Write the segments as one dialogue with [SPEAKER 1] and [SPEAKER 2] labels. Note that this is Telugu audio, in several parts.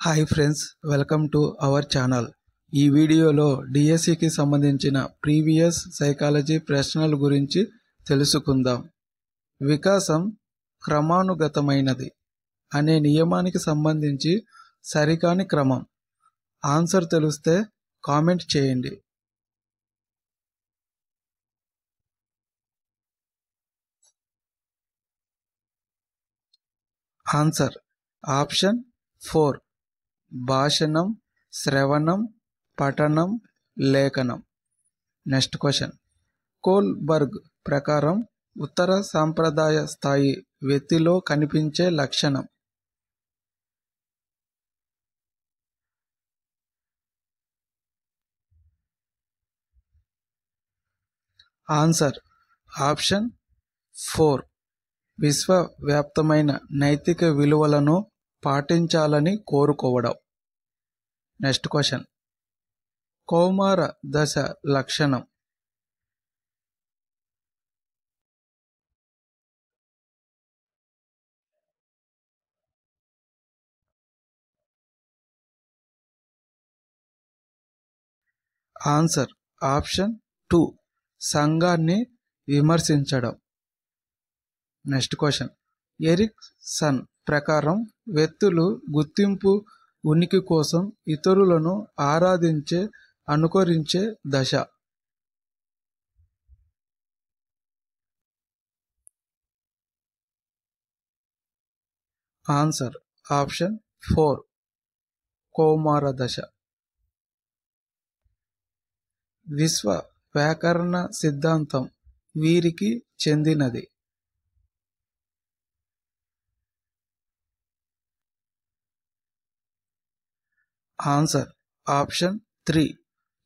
[SPEAKER 1] Hi friends, welcome to our channel. ఈ వీడియోలో డిఎస్సికి సంబంధించిన ప్రీవియస్ సైకాలజీ ప్రశ్నల గురించి తెలుసుకుందాం. వికాసం క్రమానుగతమైనది అనే నియమానికి సంబంధించి సరికాని క్రమం. ఆన్సర్ తెలిస్తే కామెంట్ చేయండి. ఆన్సర్ ఆప్షన్ 4, భాషణం, శ్రవణం, పఠనం, లేఖనం. Next question. కోల్బర్గ్ ప్రకారం ఉత్తర సాంప్రదాయ స్థాయి వ్యక్తిలో కనిపించే లక్షణం. ఆన్సర్ ఆప్షన్ 4, విశ్వవ్యాప్తమైన నైతిక విలువలను పాటించాలని కోరుకోవడం. Next question. కౌమార దశ లక్షణం. ఆన్సర్ ఆప్షన్ 2, సంఘాన్ని విమర్శించడం. Next question. ఎరిక్సన్ ప్రకారం వ్యక్తులు గుర్తింపు, ఉనికి కోసం ఇతరులను ఆరాధించే, అనుకరించే దశ. ఆన్సర్ ఆప్షన్ 4, కౌమార దశ. విశ్వ వ్యాకరణ సిద్ధాంతం వీరికి చెందినది. Answer option 3,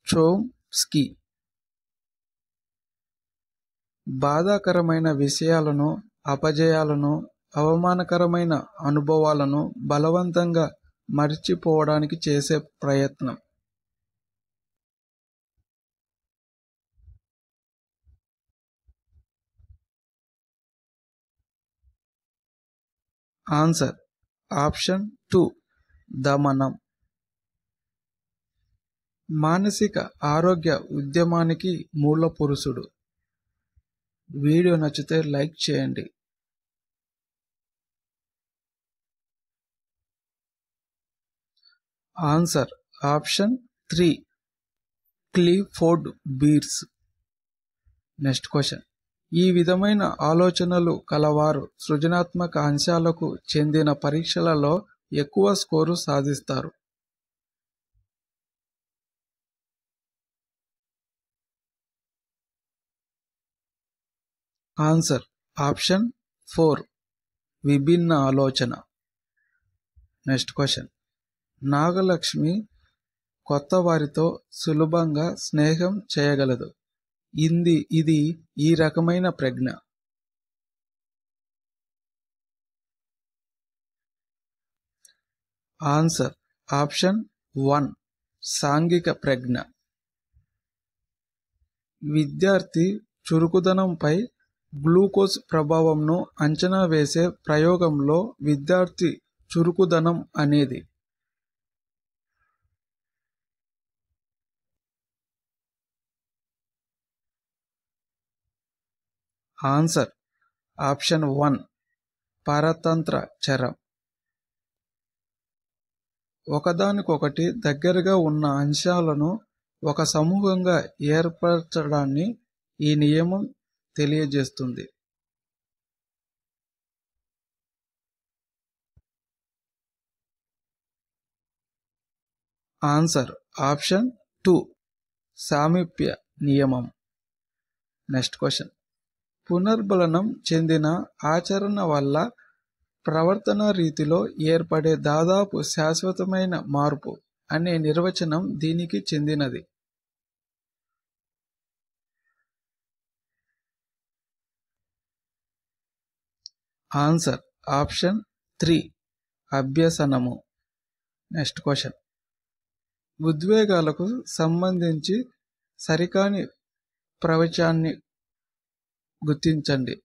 [SPEAKER 1] Chomsky. బాధాకరమైన విషయాలను, అపజయాలను, అవమానకరమైన అనుభవాలను బలవంతంగా మర్చిపోవడానికి చేసే ప్రయత్నం. Answer option 2, దమనం. మానసిక ఆరోగ్య ఉద్యమానికి మూల పురుషుడు. వీడియో నచ్చితే లైక్ చేయండి. Answer option 3, Clifford bears. Next question. ఈ విధమైన ఆలోచనలు కలవారు సృజనాత్మక అంశాలకు చెందిన పరీక్షలలో ఎక్కువ స్కోరు సాధిస్తారు. ఆన్సర్ ఆప్షన్ 4, విభిన్న ఆలోచన. Next question. నాగలక్ష్మి కొత్త వారితో సులభంగా స్నేహం చేయగలదు. ఇది ఈ రకమైన ప్రజ్ఞ. ఆన్సర్ ఆప్షన్ 1, సాంఘిక ప్రజ్ఞ. విద్యార్థి చురుకుదనంపై గ్లూకోజ్ ప్రభావంను అంచనా వేసే ప్రయోగంలో విద్యార్థి చురుకుదనం అనేది. Answer option 1, పరతంత్ర చరం. ఒకదానికొకటి దగ్గరగా ఉన్న అంశాలను ఒక సమూహంగా ఏర్పరచడాన్ని ఈ నియమం తెలియజేస్తుంది. ఆన్సర్ ఆప్షన్ 2, సామీప్య నియమం. Next question. పునర్బలనం చెందిన ఆచరణ వల్ల ప్రవర్తన రీతిలో ఏర్పడే దాదాపు శాశ్వతమైన మార్పు అనే నిర్వచనం దీనికి చెందినది. ఆన్సర్ ఆప్షన్ 3, అభ్యసనము. Next question. ఉద్వేగాలకు సంబంధించి సరికాని ప్రవచనాన్ని గుర్తించండి.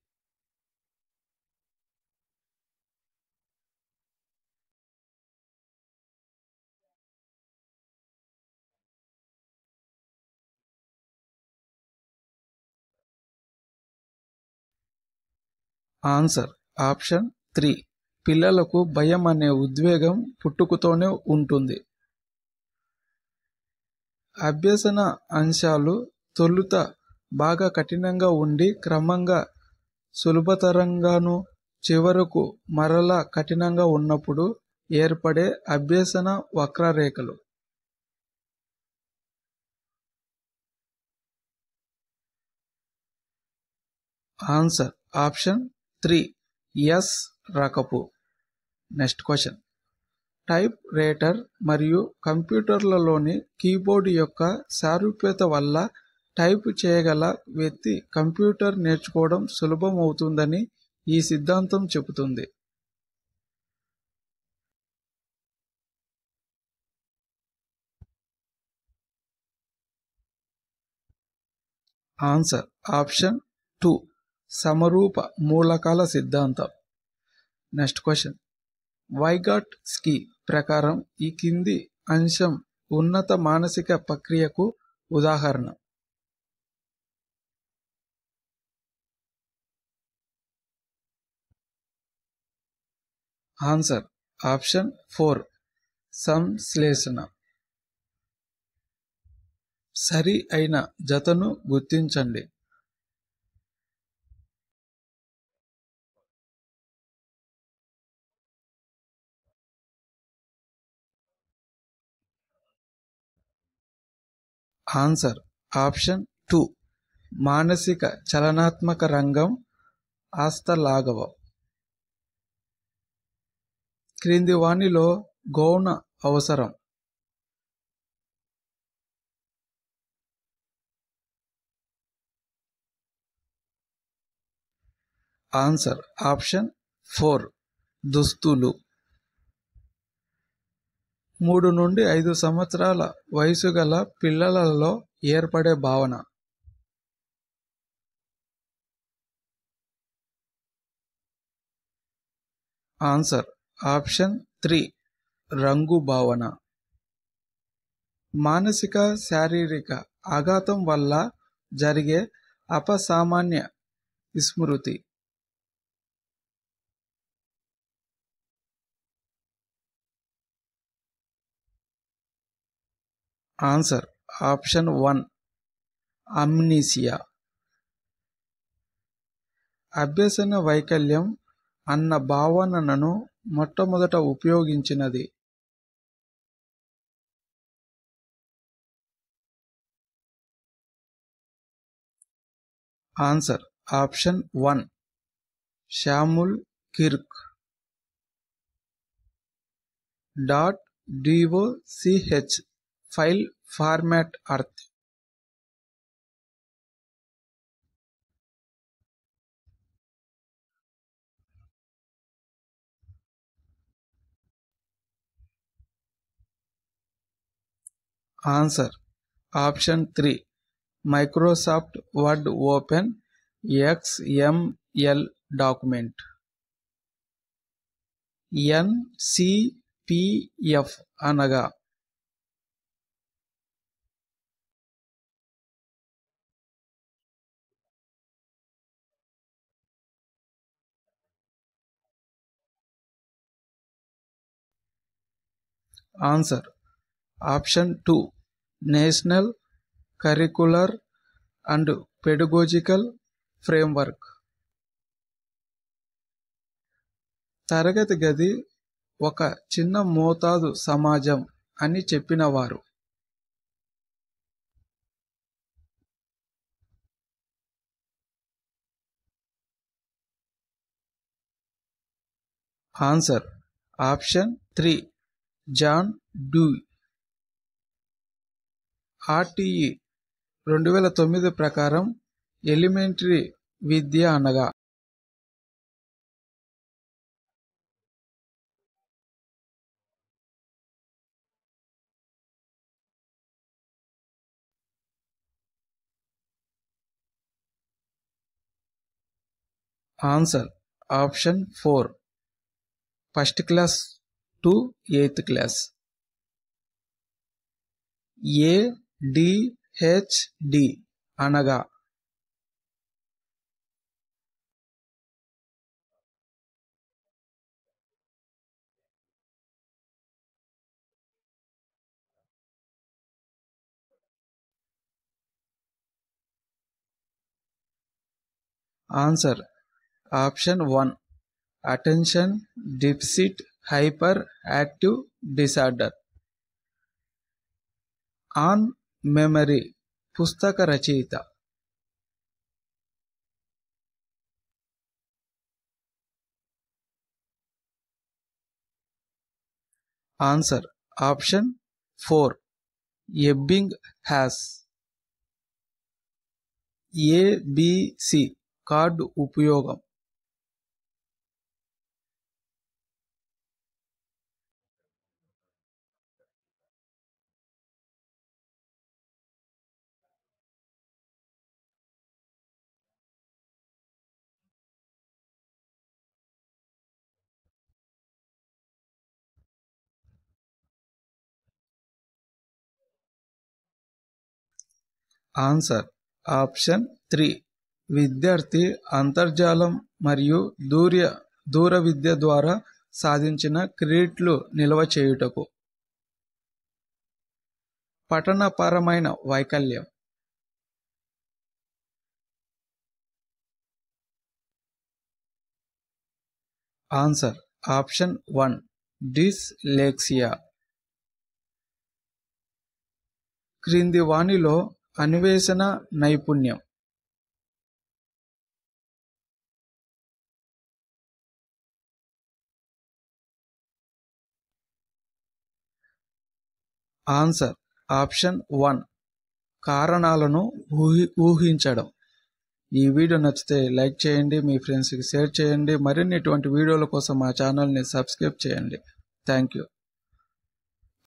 [SPEAKER 1] Answer option 3. పిల్లలకు భయం అనే ఉద్వేగం పుట్టుకతోనే ఉంటుంది. అభ్యసన అంశాలు తొలుత బాగా కఠినంగా ఉండి క్రమంగా సులభతరంగాను చివరకు మరలా కఠినంగా ఉన్నప్పుడు ఏర్పడే అభ్యసన వక్రరేఖలు. Answer option 3. ఎస్ రకపు. Next question. టైప్ రైటర్ మరియు కంప్యూటర్లలోని కీబోర్డు యొక్క సారూప్యత వల్ల టైప్ చేయగల వ్యక్తి కంప్యూటర్ నేర్చుకోవడం సులభం అవుతుందని ఈ సిద్ధాంతం చెబుతుంది. Answer option 2. సమరూప మూలకాల సిద్ధాంతం. Next question. వైగాట్స్కీ ప్రకారం ఈ కింది అంశం ఉన్నత మానసిక ప్రక్రియకు ఉదాహరణ. Answer option 4. సంశ్లేషణ. సరి అయిన జతను గుర్తించండి. Answer option 2. మానసిక చలనాత్మక రంగం ఆస్తలాగవం. క్రింది వానిలో గౌణ అవసరం. Answer option 4. దుస్తులు. 3 నుండి 5 సంవత్సరాల వయసు గల పిల్లలలో ఏర్పడే భావన. Answer option 3. రంగు భావన. మానసిక శారీరక ఆఘాతం వల్ల జరిగే అపసామాన్య విస్మృతి. Answer option 1. అమ్నీసియా. అభ్యసన వైకల్యం అన్న భావనను మొట్టమొదట ఉపయోగించినది. Answer option 1. Samuel Kirk. .doch file format అర్థం. Answer option 3. Microsoft Word open XML document. NCPF అనగా answer option 2. National curricular and pedagogical framework. తరగతి గది ఒక చిన్న మోతాదు సమాజం అని చెప్పినవారు. Answer option 3. John Dewey. RTE 2009 ప్రకారం ఎలిమెంటరీ విద్య అనగా answer option 4. First class to 8th class. ADHD అనగా answer option 1 attention deficit hyper active disorder. On memory పుస్తక రచయిత. Answer option 4 Ebbinghaus. ABC card ఉపయోగం. ఆన్సర్ ఆప్షన్ 3 విద్యార్థి అంతర్జాలం మరియు దూర విద్య ద్వారా సాధించిన క్రెడిట్లు నిల్వ చేయుటకు. పఠనపరమైన వైకల్యం. Answer option 1 dyslexia. క్రింది వానిలో అన్వేషణ నైపుణ్యం. ఆన్సర్ ఆప్షన్ 1 కారణాలను ఊహించడం. ఈ వీడియో నచ్చితే లైక్ చేయండి, మీ ఫ్రెండ్స్కి షేర్ చేయండి. మరిన్ని ఇటువంటి వీడియోల కోసం మా ఛానల్ని సబ్స్క్రైబ్ చేయండి. Thank you.